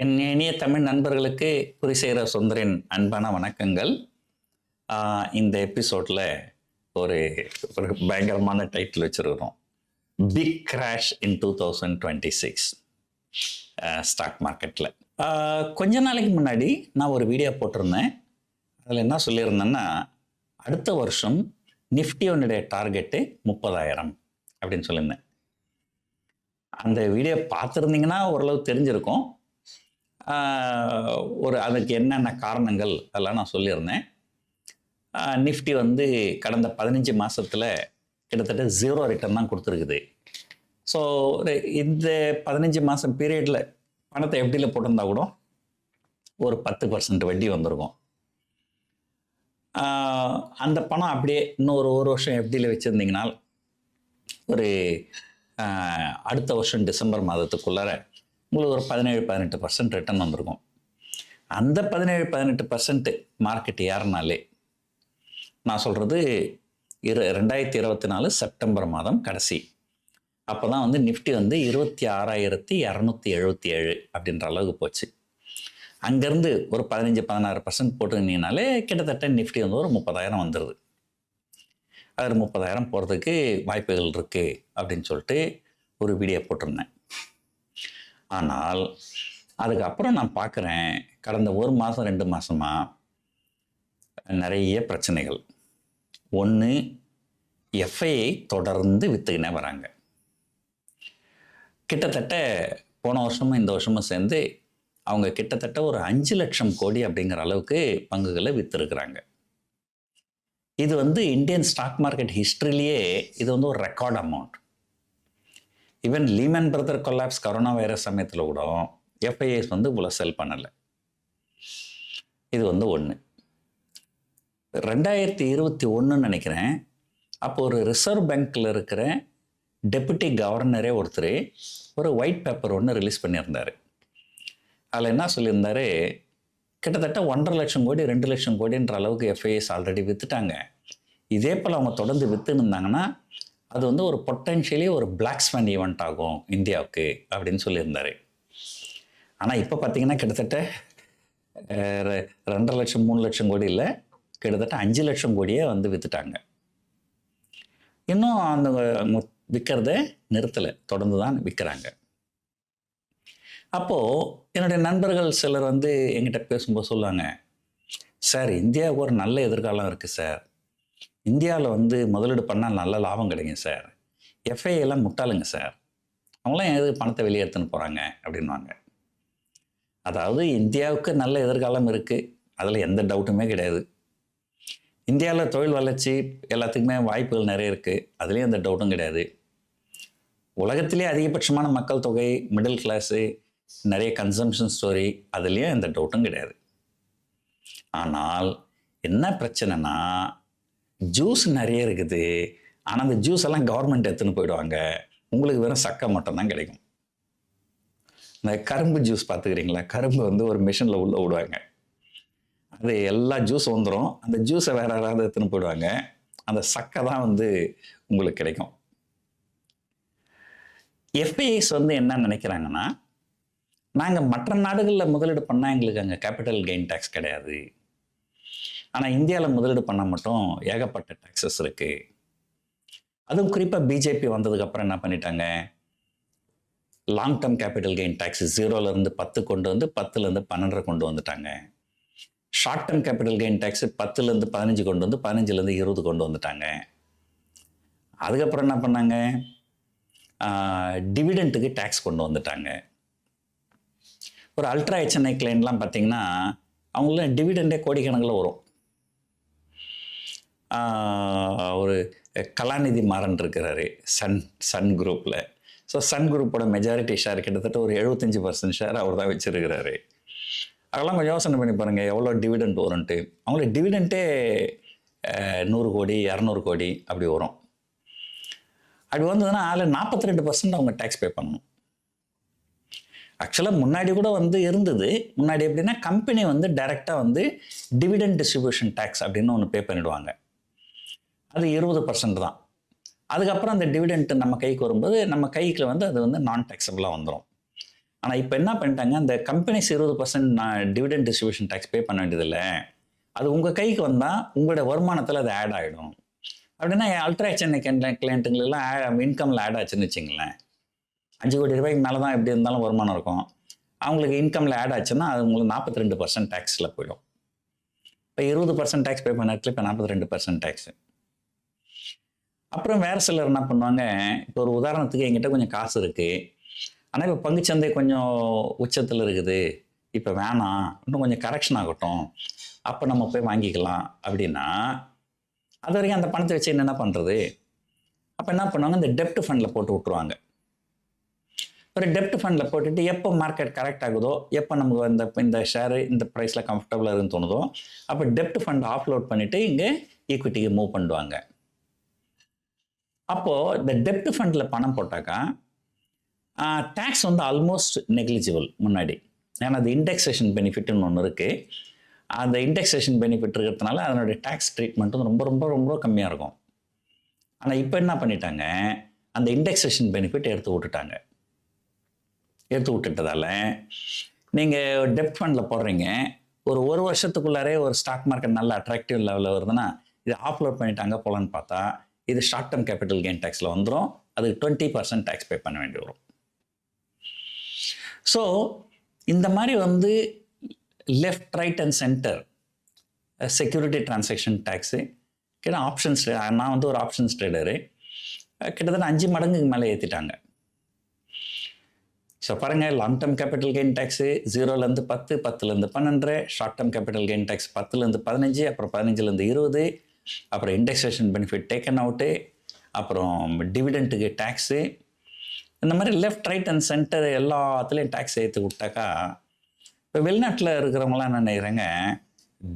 என் இனிய தமிழ் நண்பர்களுக்கு குறிசேர சுந்தரின் அன்பான வணக்கங்கள். இந்த எபிசோடில் ஒரு ஒரு பயங்கரமான டைட்டில் வச்சுருக்கிறோம். பிக் கிராஷ் இன் 2026 ஸ்டாக் மார்க்கெட்டில். கொஞ்ச நாளைக்கு முன்னாடி நான் ஒரு வீடியோ போட்டிருந்தேன். அதில் என்ன சொல்லியிருந்தேன்னா, அடுத்த வருஷம் நிஃப்டியோனுடைய டார்கெட்டு 30,000 அப்படின்னு சொல்லியிருந்தேன். அந்த வீடியோ பார்த்துருந்தீங்கன்னா ஓரளவு தெரிஞ்சிருக்கும். அதுக்கு என்னென்ன காரணங்கள் அதெல்லாம் நான் சொல்லியிருந்தேன். நிஃப்டி வந்து கடந்த 15 மாதத்தில் கிட்டத்தட்ட 0 ரிட்டர்ன் தான் கொடுத்துருக்குது. ஸோ இந்த 15 மாதம் பீரியடில் பணத்தை எஃப்டியில் போட்டிருந்தா கூட ஒரு 10% வட்டி வந்திருக்கும். அந்த பணம் அப்படியே இன்னொரு ஒரு வருஷம் எஃப்டியில் வச்சுருந்தீங்கன்னா ஒரு அடுத்த வருஷம் டிசம்பர் மாதத்துக்குள்ளார உங்களுக்கு ஒரு 17-18% ரிட்டர்ன் வந்திருக்கும். அந்த 17-18% மார்க்கெட் ஏறினாலே, நான் சொல்கிறது 2024 செப்டம்பர் மாதம் கடைசி, அப்போ தான் வந்து நிஃப்டி வந்து 26,277 அப்படின்ற அளவுக்கு போச்சு. அங்கேருந்து ஒரு 15-16% போட்டுருந்தீங்கனாலே கிட்டத்தட்ட நிஃப்டி வந்து ஒரு 30,000 வந்துடுது. அது 30,000 போகிறதுக்கு வாய்ப்புகள் இருக்குது அப்படின்னு சொல்லிட்டு ஒரு வீடியோ போட்டிருந்தேன். ஆனால் அதுக்கப்புறம் நான் பார்க்குறேன், கடந்த 1 மாதம் 2 மாதமாக நிறைய பிரச்சனைகள். ஒன்று, எஃப்ஐஐ தொடர்ந்து விற்றுக்கினே வராங்க. கிட்டத்தட்ட போன வருஷமும் இந்த வருஷமும் சேர்ந்து அவங்க கிட்டத்தட்ட ஒரு 5 லட்சம் கோடி அப்படிங்கிற அளவுக்கு பங்குகளை விற்றுருக்குறாங்க. இது வந்து இந்தியன் ஸ்டாக் மார்க்கெட் ஹிஸ்ட்ரியிலேயே இது வந்து ஒரு record amount. Even Lehman brother collapse corona virus சமயத்தில் கூட எஃப்ஐஎஸ் வந்து இவ்வளோ செல் பண்ணலை. இது வந்து ஒன்று. 2021 நினைக்கிறேன், அப்போ ஒரு ரிசர்வ் பேங்க்கில் இருக்கிற டெபுட்டி கவர்னரே ஒருத்தர் ஒரு ஒயிட் பேப்பர் ஒன்று ரிலீஸ் பண்ணியிருந்தார். அதில் என்ன சொல்லியிருந்தார், கிட்டத்தட்ட 1.5 லட்சம் கோடி 2 லட்சம் கோடின்ற அளவுக்கு எஃப்ஐஎஸ் ஆல்ரெடி விற்றுட்டாங்க. இதே போல் அவங்க தொடர்ந்து விற்றுன்னு இருந்தாங்கன்னா அது வந்து ஒரு பொட்டென்ஷியலி ஒரு பிளாக் ஸ்வான் ஈவெண்ட் ஆகும் இந்தியாவுக்கு அப்படின்னு சொல்லியிருந்தார். ஆனால் இப்போ பார்த்தீங்கன்னா கிட்டத்தட்ட 2.5 லட்சம் 3 லட்சம் கோடி இல்லை, கிட்டத்தட்ட 5 லட்சம் கோடியே வந்து விற்றுட்டாங்க. இன்னும் அந்த விற்கிறத நிறுத்தலை, தொடர்ந்து தான் விற்கிறாங்க. அப்போது என்னுடைய நண்பர்கள் சிலர் வந்து என்கிட்ட பேசும்போது சொல்லுவாங்க, சார் இந்தியாவுக்கு ஒரு நல்ல எதிர்காலம் இருக்குது சார், இந்தியாவில் வந்து முதலீடு பண்ணால் நல்ல லாபம் கிடைக்கும் சார், எஃப்ஐஎல்லாம் முட்டாளுங்க சார், அவங்களாம் எது பணத்தை வெளியே எடுத்துன்னு போகிறாங்க அப்படின்வாங்க. அதாவது இந்தியாவுக்கு நல்ல எதிர்காலம் இருக்குது, அதில் எந்த டவுட்டுமே கிடையாது. இந்தியாவில் தொழில் வளர்ச்சி எல்லாத்துக்குமே வாய்ப்புகள் நிறைய இருக்குது, அதுலேயும் எந்த டவுட்டும் கிடையாது. உலகத்திலே அதிகபட்சமான மக்கள் தொகை, மிடில் கிளாஸு, நிறைய கன்சம்ஷன் ஸ்டோரி, அதுலேயும் எந்த டவுட்டும் கிடையாது. ஆனால் என்ன பிரச்சனைனா, ஜூஸ் நிறைய இருக்குது, ஆனால் அந்த ஜூஸ் எல்லாம் கவர்மெண்ட் எடுத்துன்னு போயிடுவாங்க, உங்களுக்கு வெறும் சக்கை மட்டும்தான் கிடைக்கும். இந்த கரும்பு ஜூஸ் பார்த்துக்கிறீங்களா, கரும்பு வந்து ஒரு மிஷினில் உள்ளே விடுவாங்க, அது எல்லா ஜூஸ் வந்துடும், அந்த ஜூஸை வேற யாராவது எடுத்துன்னு போயிடுவாங்க, அந்த சக்கை தான் வந்து உங்களுக்கு கிடைக்கும். எஃப்ஐஎஸ் வந்து என்ன நினைக்கிறாங்கன்னா, நாங்கள் மற்ற நாடுகளில் முதலீடு பண்ணால் எங்களுக்கு அங்கே கேபிட்டல் கெயின் டேக்ஸ் கிடையாது, ஆனால் இந்தியாவில் முதலீடு பண்ணால் மட்டும் ஏகப்பட்ட டேக்ஸஸ் இருக்குது. அதுவும் குறிப்பாக பிஜேபி வந்ததுக்கப்புறம் என்ன பண்ணிட்டாங்க, long term capital gain tax 0லேருந்து 10 கொண்டு வந்து 10லேருந்து 12 கொண்டு வந்துட்டாங்க. Short term capital gain tax 10லேருந்து 15 கொண்டு வந்து 15லேருந்து 20 கொண்டு வந்துட்டாங்க. அதுக்கப்புறம் என்ன பண்ணாங்க, டிவிடெண்ட்டுக்கு டேக்ஸ் கொண்டு வந்துட்டாங்க. ஒரு அல்ட்ரா ஹெச்என்ஐ கிளைண்ட்லாம் பார்த்தீங்கன்னா அவங்களாம் டிவிடெண்டே கோடிக்கணக்கில் வரும். ஒரு கலாநிதி மாறன் இருக்கிறாரு சன் குரூப்பில். ஸோ சன் குரூப்போட மெஜாரிட்டி ஷேர் கிட்டத்தட்ட ஒரு 75% ஷேர் அவர் தான் வச்சுருக்கிறாரு. அதெல்லாம் கொஞ்சம் யோசனை பண்ணி பாருங்கள் எவ்வளோ டிவிடெண்ட் வரும்ன்ட்டு. அவங்களுக்கு டிவிடெண்ட்டே 100 கோடி 200 கோடி அப்படி வரும். அப்படி வந்ததுன்னா அதில் 42% அவங்க டேக்ஸ் பே பண்ணணும். ஆக்சுவலாக முன்னாடி கூட வந்து இருந்தது. முன்னாடி எப்படின்னா கம்பெனி வந்து டைரெக்டாக வந்து டிவிடெண்ட் டிஸ்ட்ரிபியூஷன் டேக்ஸ் அப்படின்னு ஒன்று பே பண்ணிவிடுவாங்க, அது 20% தான். அதுக்கப்புறம் அந்த டிவிடெண்ட் நம்ம கைக்கு வரும்போது நம்ம கைக்கு வந்து அது வந்து நான் டேக்ஸபிளாக வந்துடும். ஆனால் இப்போ என்ன பண்ணிட்டாங்க, அந்த கம்பெனிஸ் 20% நான் டிவிடெண்ட் டிஸ்ட்ரிபியூஷன் டேக்ஸ் பே பண்ண வேண்டியதில்லை, அது உங்கள் கைக்கு வந்தால் உங்களோட வருமானத்தில் அது ஆட் ஆகிடும். அப்படின்னா அல்ட்ரா சென்னை கிளைண்ட்டுங்களெல்லாம் இன்கமில் ஆட் ஆச்சுன்னு வச்சுங்களேன், 5 கோடி ரூபாய்க்கு மேலே தான் எப்படி இருந்தாலும் வருமானம் இருக்கும், அவங்களுக்கு இன்கமில் ஆட் ஆச்சுன்னா அது உங்களுக்கு 42% டேக்ஸில் போயிடும். இப்போ 20% டேக்ஸ் பே பண்ண இடத்துல இப்போ 42% டேக்ஸு. அப்புறம் வேறு சிலர் என்ன பண்ணுவாங்க, இப்போ ஒரு உதாரணத்துக்கு என்கிட்ட கொஞ்சம் காசு இருக்குது, ஆனால் இப்போ பங்குச்சந்தை கொஞ்சம் உச்சத்தில் இருக்குது, இப்போ வேணாம், இன்னும் கொஞ்சம் கரெக்ஷன் ஆகட்டும், அப்போ நம்ம போய் வாங்கிக்கலாம் அப்படின்னா, அது வரைக்கும் அந்த பணத்தை வச்சு என்னென்ன பண்ணுறது? அப்போ என்ன பண்ணுவாங்க, இந்த டெப்ட் ஃபண்டில் போட்டு விட்ருவாங்க. ஒரு டெப்ட் ஃபண்டில் போட்டுட்டு எப்போ மார்க்கெட் கரெக்ட் ஆகுதோ, எப்போ நமக்கு இந்த ஷேரு இந்த ப்ரைஸில் கம்ஃபர்டபுளாக இருக்குன்னு தோணுதோ, அப்போ டெப்ட் ஃபண்ட் ஆஃப்லோட் பண்ணிவிட்டு இங்கே ஈக்விட்டிக்கு மூவ் பண்ணுவாங்க. அப்போது இந்த டெப்ட் ஃபண்டில் பணம் போட்டாக்கா டேக்ஸ் வந்து ஆல்மோஸ்ட் நெக்லிஜிபிள் முன்னாடி. ஏன்னா அது இண்டெக்ஸேஷன் பெனிஃபிட்னு ஒன்று இருக்குது. அந்த இண்டெக்ஸேஷன் பெனிஃபிட் இருக்கிறதுனால அதனுடைய டேக்ஸ் ட்ரீட்மெண்ட் வந்து ரொம்ப ரொம்ப ரொம்ப கம்மியாக இருக்கும். ஆனால் இப்போ என்ன பண்ணிட்டாங்க, அந்த இண்டெக்ஸேஷன் பெனிஃபிட் எடுத்து விட்டுட்டாங்க. எடுத்து விட்டுட்டதால நீங்கள் டெப்ட் ஃபண்டில் போடுறீங்க, ஒரு வருஷத்துக்குள்ளாரே ஒரு ஸ்டாக் மார்க்கெட் நல்ல அட்ராக்டிவ் லெவலில் வருதுன்னா இதை ஆஃப்லோட் பண்ணிட்டாங்க போகலான்னு பார்த்தா இது ஷார்ட் டேர்ம் கேபிட்டல் கெயின் டேக்ஸில் வந்துடும். அதுக்கு 20% டேக்ஸ் பே பண்ண வேண்டி வரும். ஸோ இந்த மாதிரி வந்து left right and center security transaction tax கிட்ட ஆப்ஷன்ஸ், நான் வந்து ஒரு ஆப்ஷன்ஸ் ட்ரேடரு, கிட்டத்தட்ட 5 மடங்குக்கு மேலே ஏற்றிட்டாங்க. ஸோ பாருங்கள், long term capital gain tax 0லேருந்து 10, 10லேருந்து 12, short term capital gain tax 10லேருந்து 15, அப்புறம் 15லேருந்து 20, அப்புறம் இண்டெக்ஸேஷன் பெனிஃபிட் டேக்கன் அவுட்டு, அப்புறம் டிவிடெண்ட்டுக்கு டேக்ஸு, இந்த மாதிரி லெஃப்ட் ரைட் அண்ட் சென்டர் எல்லாத்துலேயும் டேக்ஸ் ஏற்றி விட்டாக்கா இப்போ வெளிநாட்டில் இருக்கிறவங்களாம் என்ன நினைக்கிறாங்க,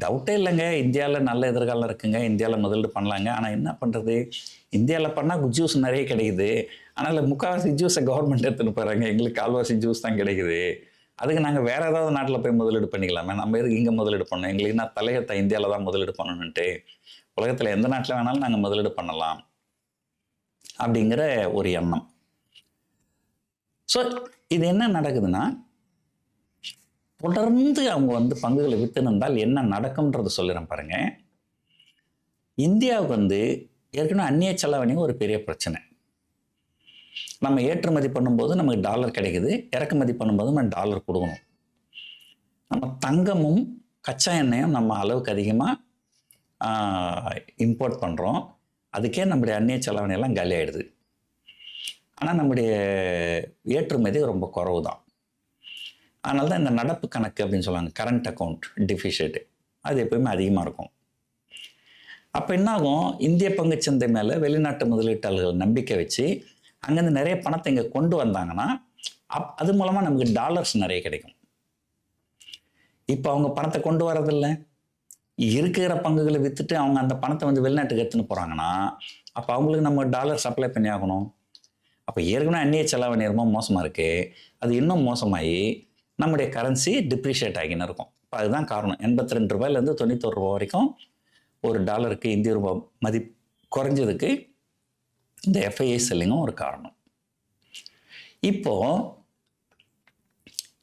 டவுட்டே இல்லைங்க, இந்தியாவில் நல்ல எதிர்காலம் இருக்குங்க, இந்தியாவில் முதலீடு பண்ணலாங்க, ஆனால் என்ன பண்ணுறது, இந்தியாவில் பண்ணால் ஜூஸ் நிறைய கிடைக்குது, ஆனால் முக்கால்வாசி ஜூஸை கவர்மெண்ட் எடுத்துன்னு போகிறாங்க, எங்களுக்கு கால்வாசி ஜூஸ் தான் கிடைக்குது, அதுக்கு நாங்கள் வேறு ஏதாவது நாட்டில் போய் முதலீடு பண்ணிக்கலாமே, நம்ம எதுக்கு இங்கே முதலீடு பண்ணோம், எங்களுக்கு நான் தலையத்தை இந்தியாவில் தான் முதலீடு பண்ணணுன்ட்டு, உலகத்தில் எந்த நாட்டில் வேணாலும் நாங்கள் முதலீடு பண்ணலாம் அப்படிங்கிற ஒரு எண்ணம். ஸோ இது என்ன நடக்குதுன்னா, தொடர்ந்து அவங்க வந்து பங்குகளை விற்றுனிருந்தால் என்ன நடக்கும்ன்றது சொல்லிடுறேன் பாருங்க. இந்தியாவுக்கு வந்து ஏற்கனவே அந்நிய செலவணி ஒரு பெரிய பிரச்சனை. நம்ம ஏற்றுமதி பண்ணும்போது நமக்கு டாலர் கிடைக்குது, இறக்குமதி பண்ணும்போது நம்ம டாலர் கொடுக்கணும். நம்ம தங்கமும் கச்சா எண்ணெயும் நம்ம அளவுக்கு அதிகமாக இம்போர்ட் பண்ணுறோம், அதுக்கே நம்முடைய அந்நிய செலவணியெல்லாம் காலி ஆகிடுது. ஆனால் நம்முடைய ஏற்றுமதி ரொம்ப குறவு தான். அதனால தான் இந்த நடப்பு கணக்கு அப்படின்னு சொல்லுவாங்க, கரண்ட் அக்கௌண்ட் டிஃபிஷிட், அது எப்போயுமே அதிகமாக இருக்கும். அப்போ என்னாகும், இந்திய பங்குச்சந்தை மேலே வெளிநாட்டு முதலீட்டாளர்கள் நம்பிக்கை வச்சு அங்கேருந்து நிறைய பணத்தை இங்கே கொண்டு வந்தாங்கன்னா அது மூலமாக நமக்கு டாலர்ஸ் நிறைய கிடைக்கும். இப்போ அவங்க பணத்தை கொண்டு வரதில்லை, இருக்கிற பங்குகளை விற்றுட்டு அவங்க அந்த பணத்தை வந்து வெளிநாட்டுக்கு எடுத்துன்னு போகிறாங்கன்னா அப்போ அவங்களுக்கு நம்ம டாலர் சப்ளை பண்ணி ஆகணும். அப்போ ஏற்கனவே அந்நிய செலவணி ரொம்ப மோசமாக இருக்குது, அது இன்னும் மோசமாகி நம்முடைய கரன்சி டிப்ரிஷியேட் ஆகின்னு இருக்கும். இப்போ அதுதான் காரணம். 82 ரூபாயிலேருந்து 91 ரூபா வரைக்கும் ஒரு டாலருக்கு இந்திய ரூபாய் மதிப்பு குறைஞ்சதுக்கு இந்த எஃப்ஐஐ செல்லிங்கும் ஒரு காரணம். இப்போது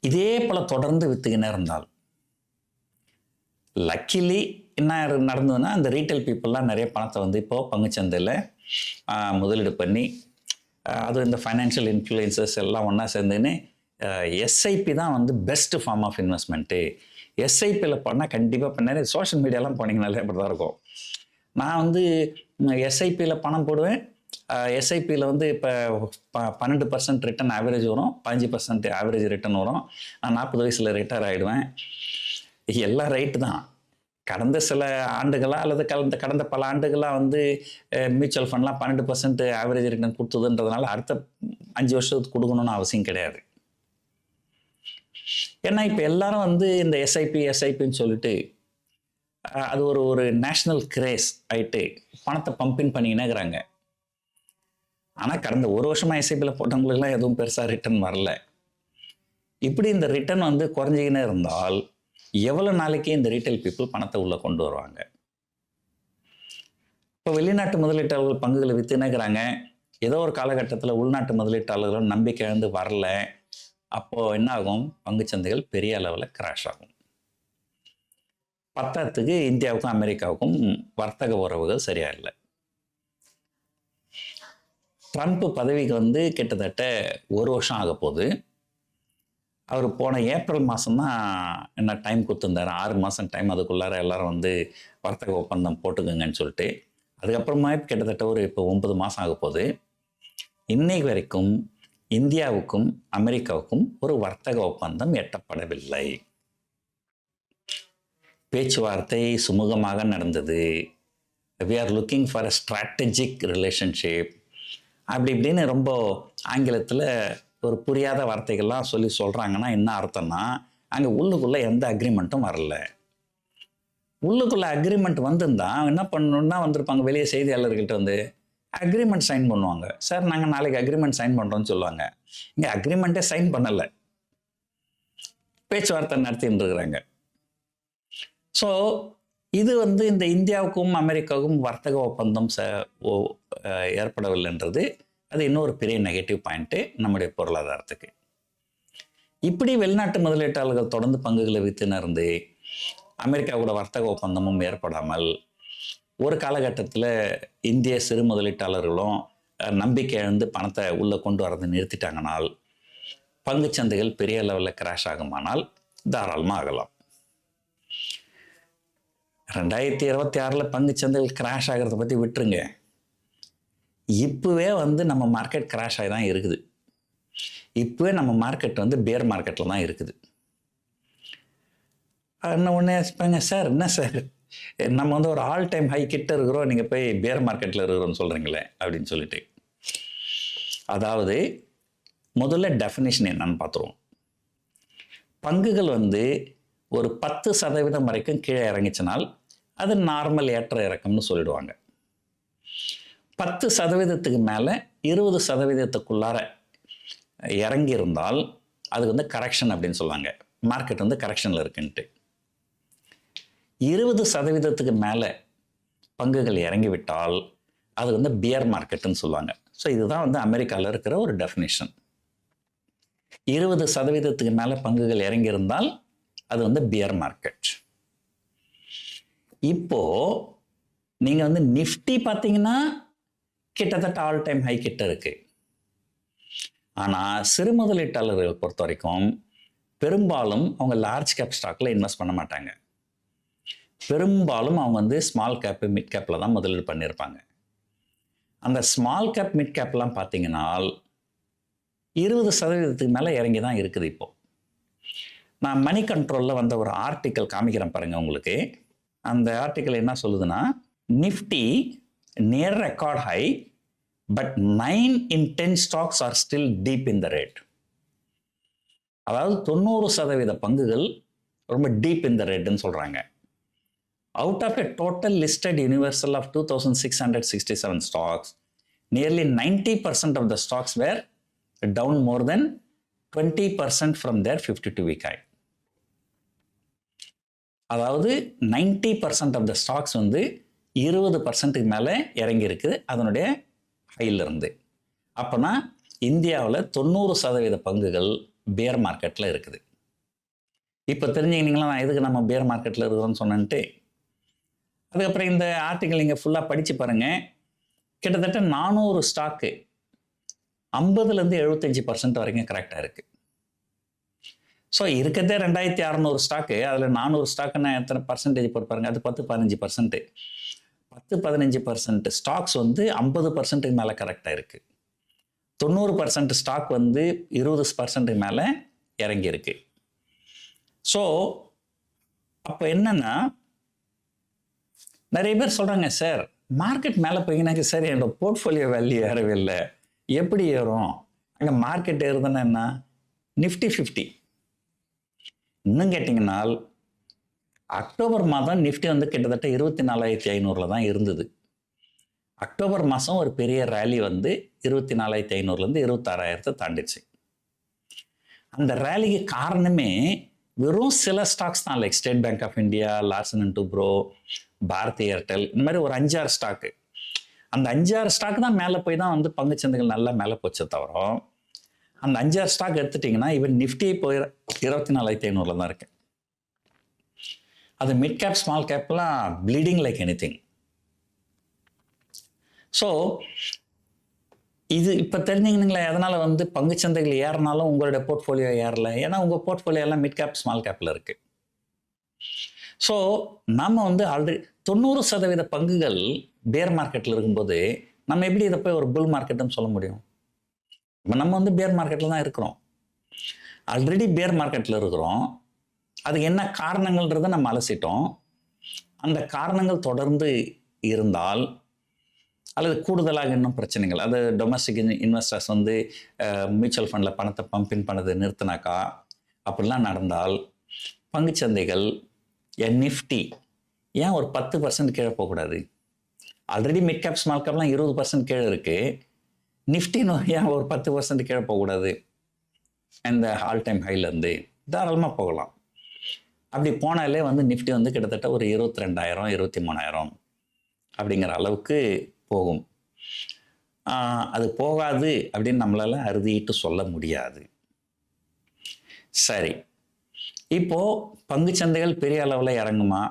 இதே போல் தொடர்ந்து விற்றுக்கினே இருந்தால் லக்கிலி என்ன நடந்ததுன்னா, அந்த ரீட்டைல் பீப்புளெலாம் நிறைய பணத்தை வந்து இப்போது பங்குச்சந்தையில் முதலீடு பண்ணி, அதுவும் இந்த ஃபைனான்ஷியல் இன்ஃப்ளூயன்சஸ் எல்லாம் ஒன்றா சேர்ந்துன்னு எஸ்ஐபி தான் வந்து பெஸ்ட் ஃபார்ம் ஆஃப் இன்வெஸ்ட்மெண்ட்டு. எஸ்ஐபியில் பண்ணால் கண்டிப்பாக பண்ண சோஷியல் மீடியாலாம் போனீங்கனாலே அப்படி தான் இருக்கும். நான் வந்து எஸ்ஐபியில் பணம் போடுவேன், எஸ்ஐபியில் வந்து இப்போ 12% ரிட்டர்ன் ஆவரேஜ் வரும், 15% ஆவரேஜ் ரிட்டர்ன் வரும். நான் 40 வயசில் ரிட்டையர் ஆகிடுவேன். எல்லாம் ரைட்டு தான். கடந்த சில ஆண்டுகளாக அல்லது கடந்த பல ஆண்டுகளாக வந்து மியூச்சுவல் ஃபண்ட்லாம் 12% ஆவரேஜ் ரிட்டர்ன் கொடுத்ததுன்றதுனால அடுத்த 5 வருஷத்துக்கு கொடுக்கணும்னு அவசியம் கிடையாது. ஏன்னா இப்போ எல்லாரும் வந்து இந்த எஸ்ஐபின்னு சொல்லிட்டு அது ஒரு நேஷ்னல் கிரேஸ் ஆகிட்டு பணத்தை பம்பின் பண்ணிக்கினே இருக்கிறாங்க. ஆனால் கடந்த ஒரு வருஷமாக எஸ்ஐபியில் போட்டவங்களுக்குலாம் எதுவும் பெருசாக ரிட்டர்ன் வரல. இப்படி இந்த ரிட்டர்ன் வந்து குறைஞ்சிக்கினே இருந்தால் எவ்வளோ நாளைக்கு இந்த ரீட்டைல் பீப்புள் பணத்தை உள்ளே கொண்டு வருவாங்க? இப்போ வெளிநாட்டு முதலீட்டாளர்கள் பங்குகளை விற்றுனேங்கிறாங்க. ஏதோ ஒரு காலகட்டத்தில் உள்நாட்டு முதலீட்டாளர்கள் நம்பிக்கை இழந்து வரல, அப்போது என்ன ஆகும்? பங்குச்சந்தைகள் பெரிய அளவில் கிராஷ் ஆகும். பத்தாத்துக்கு இந்தியாவுக்கும் அமெரிக்காவுக்கும் வர்த்தக உறவுகள் சரியா இல்லை. ட்ரம்ப் பதவிக்கு வந்து கிட்டத்தட்ட 1 வருஷம் ஆக போகுது. அவர் போன ஏப்ரல் மாதம்தான் என்ன டைம் கொடுத்துருந்தாரு, 6 மாதம் டைம். அதுக்குள்ளார எல்லாரும் வந்து வர்த்தக ஒப்பந்தம் போட்டுக்குங்கன்னு சொல்லிட்டு. அதுக்கப்புறமா கிட்டத்தட்ட இப்போ 9 மாதம் ஆக போகுது. இன்னைக்கு வரைக்கும் இந்தியாவுக்கும் அமெரிக்காவுக்கும் ஒரு வர்த்தக ஒப்பந்தம் எட்டப்படவில்லை. பேச்சுவார்த்தை சுமூகமாக நடந்தது. We are looking for a strategic relationship அப்படி இப்படின்னு ரொம்ப ஆங்கிலத்தில் ஒரு புரியாத வார்த்தைகள்லாம் சொல்கிறாங்கன்னா என்ன அர்த்தம்னா, அங்கே உள்ளுக்குள்ளே எந்த அக்ரிமெண்ட்டும் வரல. உள்ளுக்குள்ளே அக்ரிமெண்ட் வந்திருந்தா என்ன பண்ணணுன்னா வந்திருப்பாங்க, வெளியே செய்தியாளர்கிட்ட வந்து அக்ரிமெண்ட் சைன் பண்ணுவாங்க. சார் நாங்கள் நாளைக்கு அக்ரிமெண்ட் சைன் பண்ணுறோன்னு சொல்லுவாங்க. இங்கே அக்ரிமெண்ட்டே சைன் பண்ணலை, பேச்சுவார்த்தை நடத்தின்னு இருக்கிறாங்க. ஸோ இது வந்து இந்த இந்தியாவுக்கும் அமெரிக்காவுக்கும் வர்த்தக ஒப்பந்தம் ஏற்படவில்லைன்றது அது இன்னொரு பெரிய நெகட்டிவ் பாயிண்ட்டு நம்முடைய பொருளாதாரத்துக்கு. இப்படி வெளிநாட்டு முதலீட்டாளர்கள் தொடர்ந்து பங்குகளை விற்றுன்னு இருந்து அமெரிக்காவோட வர்த்தக ஒப்பந்தமும் ஏற்படாமல் ஒரு காலகட்டத்தில் இந்திய சிறு முதலீட்டாளர்களும் நம்பிக்கை இழந்து பணத்தை உள்ளே கொண்டு வரதை நிறுத்திட்டாங்கனால் பங்குச்சந்தைகள் பெரிய லெவலில் கிராஷ் ஆகுமானால் தாராளமாக ஆகலாம். 2026 பங்குச்சந்தைகள் கிராஷ் ஆகிறத பற்றி விட்டுருங்க. இப்போவே வந்து நம்ம மார்க்கெட் கிராஷ் ஆகி தான் இருக்குது. இப்போவே நம்ம மார்க்கெட் வந்து பேர் மார்க்கெட்டில் தான் இருக்குது. என்ன ஒன்று இருப்பாங்க, சார் என்ன சார் நம்ம வந்து ஒரு ஆல் டைம் ஹை கிட்ட இருக்கிறோம், நீங்கள் போய் பேர் மார்க்கெட்டில் இருக்கிறோன்னு சொல்கிறீங்களே அப்படின்னு சொல்லிட்டு. அதாவது முதல்ல டெஃபினிஷன் என்னன்னு பார்த்துருவோம். பங்குகள் வந்து ஒரு 10% வரைக்கும் கீழே இறங்கிச்சினால் அது நார்மல் ஏற்ற இறக்கம்னு சொல்லிடுவாங்க. 10% மேலே 20%க்குள்ளார இறங்கி இருந்தால் அது வந்து கரெக்ஷன் அப்படின்னு சொல்லுவாங்க. மார்க்கெட் வந்து கரெக்ஷனில் இருக்குன்ட்டு. 20% மேலே பங்குகள் இறங்கிவிட்டால் அது வந்து பியர் மார்க்கெட்டுன்னு சொல்லுவாங்க. ஸோ இதுதான் வந்து அமெரிக்காவில் இருக்கிற ஒரு டெஃபினிஷன். 20% மேலே பங்குகள் இறங்கியிருந்தால் அது வந்து பியர் மார்க்கெட். இப்போ நீங்கள் வந்து நிஃப்டி பார்த்தீங்கன்னா கிட்டத்தட்ட ஆல் டைம் ஹை கிட்ட இருக்கு. ஆனால் சிறு முதலீட்டாளர்கள் பொறுத்த வரைக்கும் பெரும்பாலும் அவங்க லார்ஜ் கேப் ஸ்டாக்ல இன்வெஸ்ட் பண்ண மாட்டாங்க. பெரும்பாலும் அவங்க வந்து ஸ்மால் கேப்பு மிட் கேப்பில் தான் முதலீடு பண்ணியிருப்பாங்க. அந்த ஸ்மால் கேப் மிட் கேப்லாம் பார்த்தீங்கன்னா 20% மேலே இறங்கி தான் இருக்குது. இப்போது நான் மணி கண்ட்ரோலில் வந்த ஒரு ஆர்டிக்கல் காமிக்கிறேன் பாருங்கள் உங்களுக்கு. அந்த ஆர்டிக்கல் என்ன சொல்லுதுன்னா, Nifty near record high but 9 in 10 stocks are still deep in the red. அதாவது 90% பங்குகள் ரொம்ப டீப் இன் த ரேட்னு சொல்கிறாங்க. Out of a total listed universal of 2667 stocks, nearly 90% of the stocks were down more than 20% from their 52-week high. அதாவது 90% of the stocks வந்து 20% மேலே இறங்கி இருக்குது அதனுடைய ஹையிலிருந்து. அப்போனா இந்தியாவில் 90% பங்குகள் பேர் மார்க்கெட்டில் இருக்குது. இப்போ தெரிஞ்சுக்கினீங்களா நான் எதுக்கு நம்ம பேர் மார்க்கெட்டில் இருக்கிறோன்னு சொன்னேன்ட்டு. அதுக்கப்புறம் இந்த ஆர்டிக்கல் நீங்கள் ஃபுல்லாக படித்து பாருங்கள். கிட்டத்தட்ட 400 ஸ்டாக்கு 50-75% வரைக்கும் கரெக்டாக இருக்குது. ஸோ இருக்கிறதே 2600 ஸ்டாக்கு, அதில் 400 ஸ்டாக்குன்னா எத்தனை பர்சன்டேஜ் போட்டு பாருங்கள், அது 10-15%. 10-15% ஸ்டாக்ஸ் வந்து 50% மேலே கரெக்டாக இருக்குது. 90% ஸ்டாக் வந்து 20% மேலே இறங்கியிருக்கு. ஸோ அப்போ என்னன்னா, நிறைய பேர் சொல்கிறாங்க, சார் மார்க்கெட் மேலே போய்கினாக்க சார் என்னோட போர்ட்ஃபோலியோ வேல்யூ ஏறவே இல்லை, எப்படி ஏறும்? அங்கே மார்க்கெட் ஏறுதுன்னா என்ன? நிஃப்டி 50. இன்னும் கேட்டிங்கன்னா அக்டோபர் மாதம் நிஃப்டி வந்து கிட்டத்தட்ட 24,500 தான் இருந்தது. அக்டோபர் மாதம் ஒரு பெரிய ரேலி வந்து 24,500 26,000 தாண்டிடுச்சு. அந்த ரேலிக்கு காரணமே வெறும் சில ஸ்டாக்ஸ் தான். Like State Bank of India, Larsen and Toubro, Bharti Airtel, இந்த மாதிரி ஒரு 5-6 ஸ்டாக்கு. அந்த 5-6 ஸ்டாக் தான் மேலே போய் தான் வந்து பங்குச்சந்தைகள் நல்லா மேலே போச்சே தவிர அந்த 5-6 ஸ்டாக் எடுத்துட்டிங்கன்னா ஈவன் நிஃப்டி இப்போ 24,500 தான் இருக்கு. அது மிட் கேப் ஸ்மால் கேப்லாம் ப்ளீடிங் லைக் எனிதிங். ஸோ இது இப்போ தெரிஞ்சுக்கணுங்களே, எதனால் வந்து பங்குச்சந்தைகள் ஏறினாலும் உங்களுடைய போர்ட்ஃபோலியோ ஏறல. ஏன்னா உங்கள் போர்ட்ஃபோலியோ எல்லாம் மிட் கேப் ஸ்மால் கேப்பில் இருக்குது. ஸோ நம்ம வந்து ஆல்ரெடி 90% பங்குகள் பேர் மார்க்கெட்டில் இருக்கும்போது நம்ம எப்படி இதை போய் ஒரு புல் மார்க்கெட்டுன்னு சொல்ல முடியும்? இப்போ நம்ம வந்து பேர் மார்க்கெட்டில் தான் இருக்கிறோம். ஆல்ரெடி பேர் மார்க்கெட்டில் இருக்கிறோம். அது என்ன காரணங்கள்ன்றதை நம்ம அலசிட்டோம். அந்த காரணங்கள் தொடர்ந்து இருந்தால் அல்லது கூடுதலாக இன்னும் பிரச்சனைகள், அது டொமஸ்டிக் இன்வெஸ்டர்ஸ் வந்து மியூச்சுவல் ஃபண்டில் பணத்தை பம்பின் பண்ணதை நிறுத்தினாக்கா, அப்படிலாம் நடந்தால் பங்குச்சந்தைகள் நிஃப்டி ஏன் ஒரு 10% கீழே போகக்கூடாது? ஆல்ரெடி மிட் கேப் ஸ்மால் கேப்லாம் 20% கீழே இருக்குது. நிஃப்டி ஏன் ஒரு 10% கீழே போகக்கூடாது? இந்த ஆல் டைம் ஹைலேருந்து தாராளமாக போகலாம். அப்படி போனாலே வந்து நிஃப்டி வந்து கிட்டத்தட்ட ஒரு 22,000 23,000 அப்படிங்கிற அளவுக்கு போகும். அது போகாது அப்படின்னு நம்மளால அறுதிட்டு சொல்ல முடியாது. சரி, இப்போ பங்குச்சந்தைகள் பெரிய அளவில் இறங்குமா?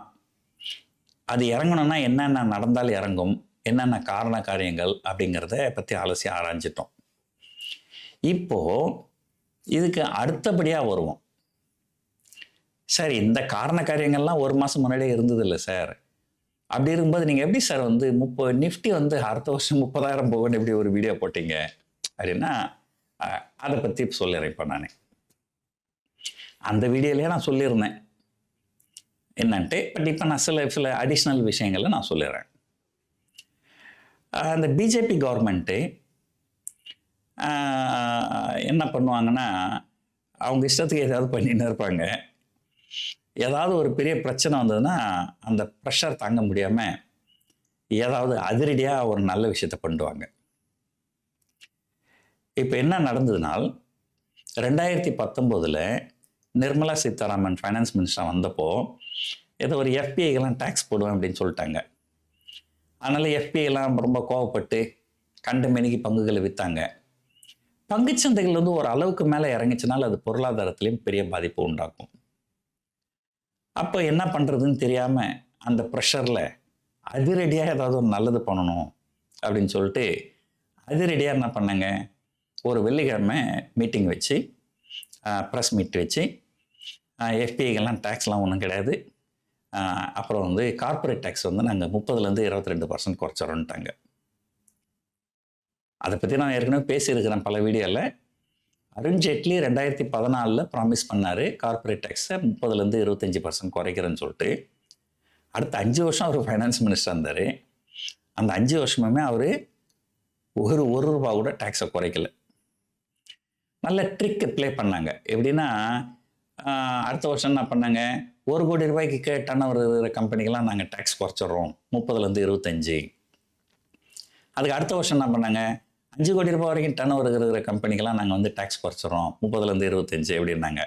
அது இறங்கணும்னா என்னென்ன நடந்தால் இறங்கும், என்னென்ன காரண காரியங்கள் அப்படிங்கிறத பற்றி அலசி ஆராய்ஞ்சிட்டோம். இப்போ இதுக்கு அடுத்தபடியாக வருவோம். சரி, இந்த காரண காரியங்கள்லாம் ஒரு மாதம் முன்னாடியே இருந்தது இல்லை சார். அப்படி இருக்கும்போது நீங்கள் எப்படி சார் வந்து நிஃப்டி வந்து அடுத்த வருஷம் 30,000 போகும்னு எப்படி ஒரு வீடியோ போட்டீங்க அப்படின்னா, அதை பற்றி சொல்லிடுறேன். இப்போ நான் அந்த வீடியோலேயே நான் சொல்லியிருந்தேன் என்னன்ட்டு. பட் இப்போ நான் சில அடிஷ்னல் விஷயங்களை நான் சொல்லிடுறேன். அந்த பிஜேபி கவர்மெண்ட்டு என்ன பண்ணுவாங்கன்னா, அவங்க இஷ்டத்துக்கு ஏதாவது பண்ணின்னு இருப்பாங்க. ஏதாவது ஒரு பெரிய பிரச்சனை வந்ததுன்னா அந்த ப்ரெஷர் தாங்க முடியாமல் ஏதாவது அதிரடியாக ஒரு நல்ல விஷயத்த பண்ணுவாங்க. இப்போ என்ன நடந்ததுனால், 2019 நிர்மலா சீதாராமன் ஃபைனான்ஸ் மினிஸ்டர் வந்தப்போ ஏதோ ஒரு எஃபிஐக்கெல்லாம் டேக்ஸ் போடுவேன் அப்படின்னு சொல்லிட்டாங்க. அதனால் எஃபிஐலாம் ரொம்ப கோவப்பட்டு கண்டு மெனிக்கு பங்குகளை விற்றாங்க. பங்குச்சந்தைகள் வந்து ஒரு அளவுக்கு மேலே இறங்கிச்சுனால அது பொருளாதாரத்திலையும் பெரிய பாதிப்பு உண்டாக்கும். அப்போ என்ன பண்ணுறதுன்னு தெரியாமல் அந்த ப்ரெஷரில் அதிரடியாக ஏதாவது ஒரு நல்லது பண்ணணும் அப்படின்னு சொல்லிட்டு அதிரடியாக என்ன பண்ணாங்க, ஒரு வெள்ளிக்கிழமை மீட்டிங் வச்சு ப்ரெஸ் மீட் வச்சு எஃபிஐக்கெல்லாம் டேக்ஸ்லாம் ஒன்றும் கிடையாது, அப்புறம் வந்து கார்ப்பரேட் டேக்ஸ் வந்து நாங்கள் 30% 22% குறைச்சிடறோன்ட்டாங்க. அதை பற்றி நான் ஏற்கனவே பேசியிருக்கிறேன் பல வீடியோவில். அருண்ஜேட்லி 2014 ப்ராமிஸ் பண்ணார் கார்ப்பரேட் டேக்ஸை 30% 25% குறைக்கிறேன்னு சொல்லிட்டு. அடுத்த 5 வருஷம் அவர் ஃபைனான்ஸ் மினிஸ்டர் இருந்தார். அந்த 5 வருஷமுமே அவர் ஒரு ரூபா கூட டேக்ஸை குறைக்கல. நல்ல ட்ரிக் ப்ளே பண்ணாங்க. எப்படின்னா, அடுத்த வருஷம் என்ன பண்ணாங்க, 1 கோடி ரூபாய்க்கு கீழே டர்ன் ஓவர் இருக்கிற கம்பெனிக்கெல்லாம் நாங்கள் டேக்ஸ் குறைச்சிட்றோம் 30% 25. அதுக்கு அடுத்த வருஷம் என்ன பண்ணாங்க, 5 கோடி ரூபாய் வரைக்கும் டர்ன் ஓவர் இருக்கிற கம்பெனிக்கெல்லாம் நாங்கள் வந்து டேக்ஸ் குறைச்சிட்றோம் 30% 25 எப்படின்னாங்க.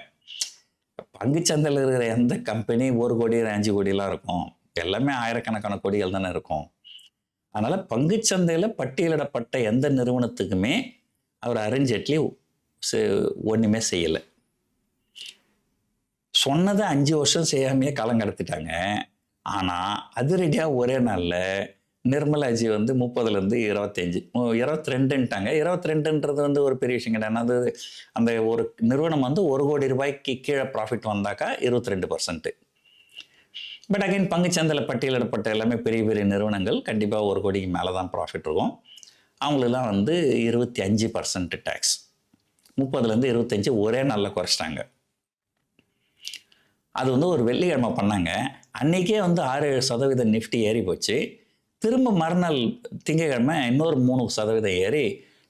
பங்குச்சந்தையில் இருக்கிற எந்த கம்பெனி 1 கோடி 5 கோடிலாம் இருக்கும், எல்லாமே ஆயிரக்கணக்கான கோடிகள் தானே இருக்கும். அதனால் பங்குச்சந்தையில் பட்டியலிடப்பட்ட எந்த நிறுவனத்துக்குமே அவர் அருண்ஜேட்லி ஒன்றுமே செய்யலை. சொன்னதை 5 வருஷம் செய்யாமையே காலம் கடத்திட்டாங்க. ஆனால் அதிரடியாக ஒரே நாளில் நிர்மலாஜி வந்து 30% 25 22ன்ட்டாங்க. 22ன்றது வந்து ஒரு பெரிய விஷயம் கிடையாது. அது அந்த ஒரு நிறுவனம் வந்து 1 கோடி ரூபாய்க்கு கீழே ப்ராஃபிட் வந்தாக்கா 22%. பட் அகைன் பங்குச்சந்தையில் பட்டியலிடப்பட்ட எல்லாமே பெரிய பெரிய நிறுவனங்கள் கண்டிப்பாக 1 கோடிக்கு மேலே தான் ப்ராஃபிட் இருக்கும். அவங்களெல்லாம் வந்து 25% டேக்ஸ், 30% 25 ஒரே நாளில் குறைச்சிட்டாங்க. அது வந்து ஒரு வெள்ளிக்கிழமை பண்ணாங்க. அன்றைக்கே வந்து 6-7% நிஃப்டி ஏறி போச்சு. திரும்ப மறுநாள் திங்கக்கிழமை இன்னொரு 3% ஏறி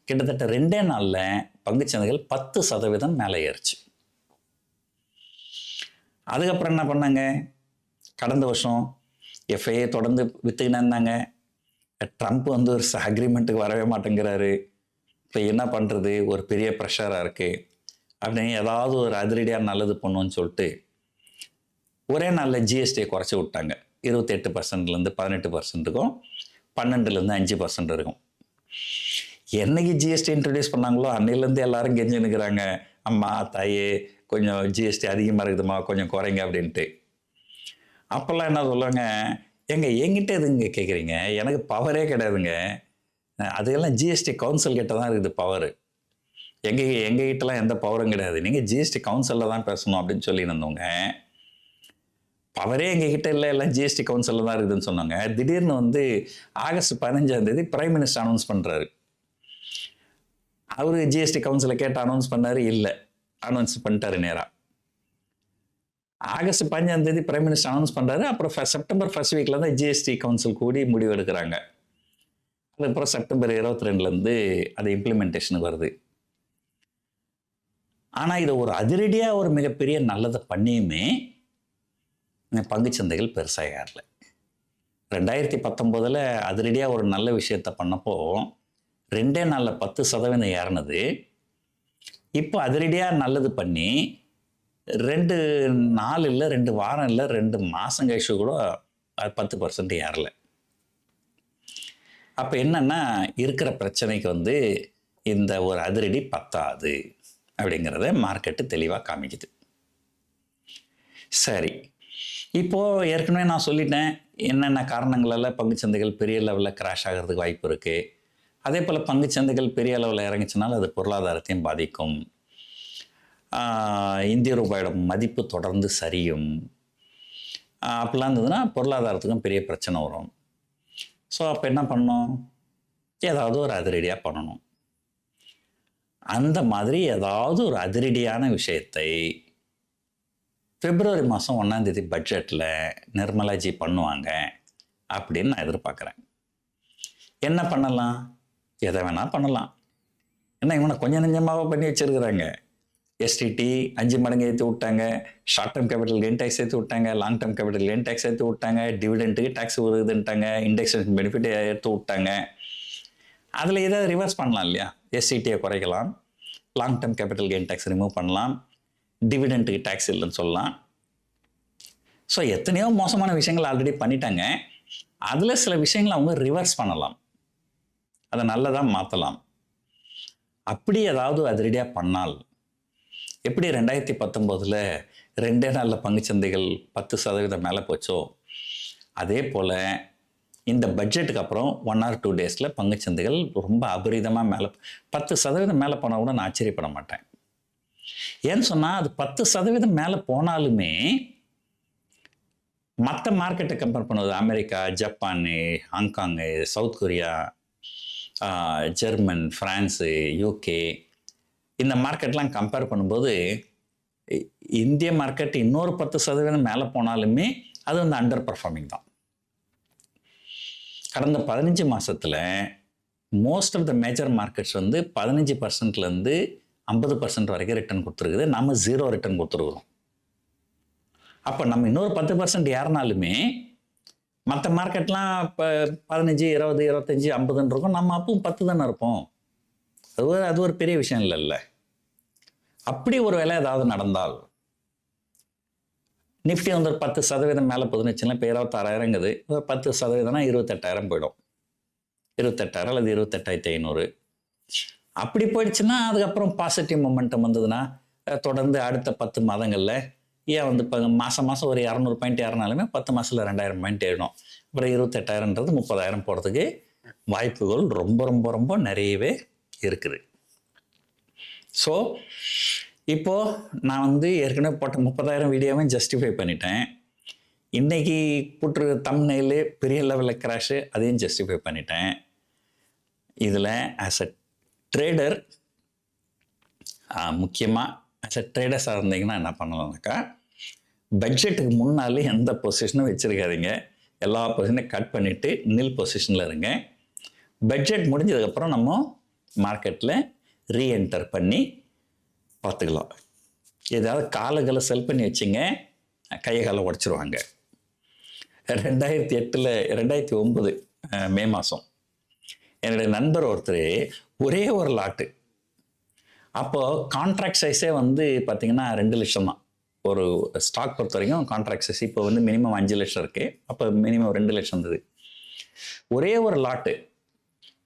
கிட்டத்தட்ட 2 நாளில் பங்குச்சந்தைகள் 10% மேலே ஏறிச்சு. அதுக்கப்புறம் என்ன பண்ணாங்க, கடந்த வருஷம் எஃப்ஐஏ தொடர்ந்து வித்துக்கினே இருந்தாங்க. ட்ரம்ப் வந்து ஒரு அக்ரிமெண்ட்டுக்கு வரவே மாட்டேங்கிறாரு. இப்போ என்ன பண்ணுறது, ஒரு பெரிய ப்ரெஷராக இருக்குது அப்படின்னு ஏதாவது ஒரு அதிரடியாக நல்லது பண்ணுவோன்னு சொல்லிட்டு ஒரே நாளில் ஜிஎஸ்டியை குறைச்சி விட்டாங்க. 28%லேருந்து 18%க்கும் 12%லேருந்து 5% இருக்கும். என்னைக்கு ஜிஎஸ்டி இன்ட்ரடியூஸ் பண்ணாங்களோ அன்னையிலேருந்து எல்லாரும் கெஞ்சி நிற்கிறாங்க, அம்மா தாயே கொஞ்சம் ஜிஎஸ்டி அதிகமாக இருக்குதுமா கொஞ்சம் குறைங்க அப்படின்ட்டு. அப்போல்லாம் என்ன சொல்லுவாங்க, என்கிட்ட எதுங்க கேட்குறீங்க, எனக்கு பவரே கிடையாதுங்க, அதெல்லாம் ஜிஎஸ்டி கவுன்சில் கிட்ட தான் இருக்குது பவர், எங்ககிட்டலாம் எந்த பவரும் கிடையாது, நீங்கள் ஜிஎஸ்டி கவுன்சிலில் தான் பேசணும் அப்படின்னு சொல்லி இருந்தவங்க. பவரே எங்ககிட்ட இல்லை, எல்லாம் ஜிஎஸ்டி கவுன்சிலில் தான் இருக்குதுன்னு சொன்னாங்க. திடீர்னு வந்து ஆகஸ்ட் 15 பிரைம் மினிஸ்டர் அனௌன்ஸ் பண்ணுறாரு. அவர் ஜிஎஸ்டி கவுன்சிலை கேட்டு அனௌன்ஸ் பண்ணாரு, இல்லை அனௌன்ஸ் பண்ணிட்டாரு நேராக. ஆகஸ்ட் 15 பிரைம் மினிஸ்டர் அனௌன்ஸ் பண்ணுறாரு. அப்புறம் செப்டம்பர் ஃபர்ஸ்ட் வீக்கில் தான் ஜிஎஸ்டி கவுன்சில் கூடி முடிவு எடுக்கிறாங்க. அதுக்கப்புறம் செப்டம்பர் 22 அது இம்ப்ளிமெண்டேஷனுக்கு வருது. ஆனால் இதை ஒரு அதிரடியாக ஒரு மிகப்பெரிய நல்லதை பண்ணியுமே பங்குச்சந்தைகள் பெருசாக ஏறல. 2019 அதிரடியாக ஒரு நல்ல விஷயத்த பண்ணப்போ 2 நாளில் 10% ஏறினது. இப்போ அதிரடியாக நல்லது பண்ணி 2 நாள் இல்லை, 2 வாரம் இல்லை, 2 மாதம் கழிச்சு கூட 10% ஏறல. அப்போ என்னன்னா இருக்கிற பிரச்சனைக்கு வந்து இந்த ஒரு அதிரடி பத்தாது அப்படிங்கிறத மார்க்கெட்டு தெளிவாக காமிக்குது. சரி, இப்போது ஏற்கனவே நான் சொல்லிட்டேன் என்னென்ன காரணங்களால் பங்குச்சந்தைகள் பெரிய லெவலில் கிராஷ் ஆகிறதுக்கு வாய்ப்பு இருக்குது. அதே போல் பங்குச்சந்தைகள் பெரிய அளவில் இறங்கிச்சுனாலும் அது பொருளாதாரத்தையும் பாதிக்கும். இந்திய ரூபாயோட மதிப்பு தொடர்ந்து சரியும். அப்படிலாம் இருந்ததுன்னா பொருளாதாரத்துக்கும் பெரிய பிரச்சனை வரும். ஸோ அப்போ என்ன பண்ணணும், ஏதாவது ஒரு அதிரடியாக பண்ணணும். அந்த மாதிரி ஏதாவது ஒரு அதிரடியான விஷயத்தை பிப்ரவரி மாதம் 1 பட்ஜெட்டில் நிர்மலாஜி பண்ணுவாங்க அப்படின்னு நான் எதிர்பார்க்குறேன். என்ன பண்ணலாம், எதை வேணால் பண்ணலாம். ஏன்னா இவனை கொஞ்சம் நெஞ்சமாக பண்ணி வச்சுருக்குறாங்க. எஸ்டிடி 5 மடங்கு ஏற்றி விட்டாங்க, short term capital gain tax ஏற்றி விட்டாங்க, long term capital gain tax ஏற்றி விட்டாங்க, டிவிடெண்ட்டுக்கு டேக்ஸ் வருதுன்ட்டாங்க, இண்டெக்ஸேஷன் பெனிஃபிட் எடுத்து விட்டாங்க. அதில் ஏதாவது ரிவர்ஸ் பண்ணலாம் இல்லையா, எஸ்டிடியை குறைக்கலாம், long term capital gain tax remove பண்ணலாம், டிவிடெண்ட்டுக்கு டேக்ஸ் இல்லைன்னு சொல்லலாம். ஸோ எத்தனையோ மோசமான விஷயங்கள் ஆல்ரெடி பண்ணிட்டாங்க. அதில் சில விஷயங்களை அவங்க ரிவர்ஸ் பண்ணலாம், அதை நல்லதாக மாற்றலாம். அப்படி ஏதாவது அதிரடியாக பண்ணால் எப்படி 2019 2 நாளில் பங்குச்சந்தைகள் 10% மேலே போச்சோ, அதே போல் இந்த பட்ஜெட்டுக்கு அப்புறம் 1 or 2 days பங்குச்சந்தைகள் ரொம்ப அபரிதமாக மேலே 10% மேலே போனால் கூட நான் ஆச்சரியப்பட மாட்டேன். ஏன்னு சொன்னால் அது 10% மேலே போனாலுமே மற்ற மார்க்கெட்டை கம்பேர் பண்ணுவது America, Japan, ஹாங்காங்கு, south Korea, German, France, UK, இந்த மார்க்கெட்லாம் கம்பேர் பண்ணும்போது இந்திய மார்க்கெட் இன்னொரு 10% மேலே போனாலுமே அது வந்து அண்டர் பர்ஃபார்மிங் தான். கடந்த 15 மாதத்தில் most of the major markets வந்து 15%லேருந்து 50% வரைக்கும் ரிட்டர்ன் கொடுத்துருக்குது. நம்ம 0 ரிட்டர்ன் கொடுத்துருக்குறோம். அப்போ நம்ம இன்னொரு 10% ஏறினாலுமே மற்ற மார்க்கெட்லாம் இப்போ 15, 20, 25, 50 இருக்கும், நம்ம அப்பவும் 10 தானே இருப்போம். அது ஒரு பெரிய விஷயம் இல்லைல்ல. அப்படி ஒரு வேலை ஏதாவது நடந்தால் நிஃப்டி வந்து ஒரு 10% மேலே போதுன்னு வச்சுன்னா, இப்போ 26,000ங்குது, ஒரு 10%னா 28,000 போயிடும். 28,000 அல்லது 28,500. அப்படி போயிடுச்சுன்னா அதுக்கப்புறம் பாசிட்டிவ் மொமெண்டம் வந்ததுன்னா தொடர்ந்து அடுத்த 10 மாதங்களில் ஏன் வந்து இப்போ மாதம் ஒரு 200 பாயிண்ட் ஏறினாலுமே 10 மாதத்தில் 2000 பாயிண்ட் ஏறிடும். அப்புறம் 28,000ன்றது 30,000 போகிறதுக்கு வாய்ப்புகள் ரொம்ப ரொம்ப ரொம்ப நிறையவே இருக்குது. ஸோ இப்போது நான் வந்து ஏற்கனவே போட்ட 30,000 வீடியோவும் ஜஸ்டிஃபை பண்ணிட்டேன். இன்றைக்கி போட்டு தம்ப்நெயிலு பெரிய லெவலில் கிராஷு, அதையும் ஜஸ்டிஃபை பண்ணிட்டேன். இதில் ஆஸ் அ ட்ரேடர், முக்கியமாக ஆஸ் அ ட்ரேடர்ஸாக இருந்தீங்கன்னா என்ன பண்ணலாம்னாக்கா, பட்ஜெட்டுக்கு முன்னாலே எந்த பொசிஷனும் வச்சுருக்காதீங்க. எல்லா பொசிஷனையும் கட் பண்ணிவிட்டு நில் பொசிஷனில் இருங்க. பட்ஜெட் முடிஞ்சதுக்கப்புறம் நம்ம மார்க்கெட்டில் ரீஎன்டர் பண்ணி பார்த்துக்கலாம். ஏதாவது காலங்களை செல் பண்ணி வச்சிங்க, கையை காலை உடச்சிருவாங்க. 2009 மே மாதம் என்னுடைய நண்பர் ஒருத்தர் ஒரே ஒரு லாட்டு, அப்போது கான்ட்ராக்ட் சைஸே வந்து பார்த்திங்கன்னா 2 லட்சம் தான். ஒரு ஸ்டாக் பொறுத்த வரைக்கும் கான்ட்ராக்ட் சைஸ் இப்போ வந்து மினிமம் 5 லட்சம் இருக்குது, அப்போ மினிமம் 2 லட்சம் இருந்தது. ஒரே ஒரு லாட்டு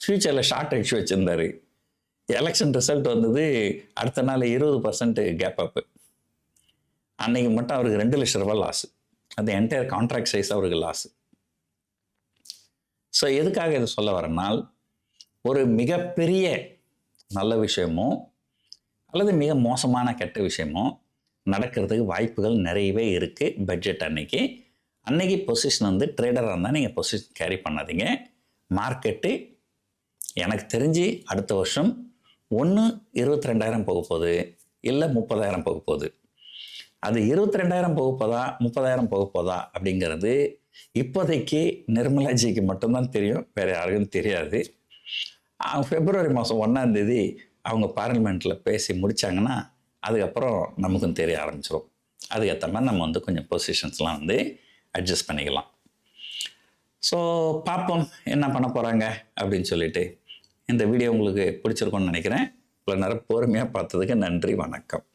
ஃப்யூச்சரில் ஷார்ட் அடிச்சு வச்சுருந்தாரு. எலெக்ஷன் ரிசல்ட் வந்தது, அடுத்த நாள் 20% கேப் அப்பு. அன்னைக்கு மட்டும் அவருக்கு 2 லட்சம் ரூபாய் லாஸ். அது என்டையர் கான்ட்ராக்ட் சைஸ் அவருக்கு லாஸ். ஸோ எதுக்காக இதை சொல்ல வரேன்னால், ஒரு மிகப்பெரிய நல்ல விஷயமோ அல்லது மிக மோசமான கெட்ட விஷயமோ நடக்கிறதுக்கு வாய்ப்புகள் நிறையவே இருக்குது. பட்ஜெட் அன்னைக்கு பொசிஷன் வந்து ட்ரேடராக இருந்தால் நீங்கள் பொசிஷன் கேரி பண்ணாதீங்க. மார்க்கெட்டு எனக்கு தெரிஞ்சு அடுத்த வருஷம் ஒன்று 22,000 போக போகுது, இல்லை 30,000 போக போகுது. அது 22,000 போக போதா 30,000 போக போதா அப்படிங்கிறது இப்போதைக்கு நிர்மலாஜிக்கு மட்டும்தான் தெரியும், வேறு யாருக்கும் தெரியாது. பிப்ரவரி மாதம் 1ஆம் தேதி அவங்க பார்லிமெண்ட்டில் பேசி முடித்தாங்கன்னா அதுக்கப்புறம் நமக்கும் தெரிய ஆரம்பிச்சிடும். அதுக்கேற்ற மாதிரி நம்ம வந்து கொஞ்சம் பொசிஷன்ஸ்லாம் வந்து அட்ஜஸ்ட் பண்ணிக்கலாம். ஸோ பார்ப்போம் என்ன பண்ண போகிறாங்க அப்படின்னு சொல்லிட்டு. இந்த வீடியோ உங்களுக்கு பிடிச்சிருக்கும்னு நினைக்கிறேன். இவ்வளோ நேரம் பொறுமையாக பார்த்ததுக்கு நன்றி, வணக்கம்.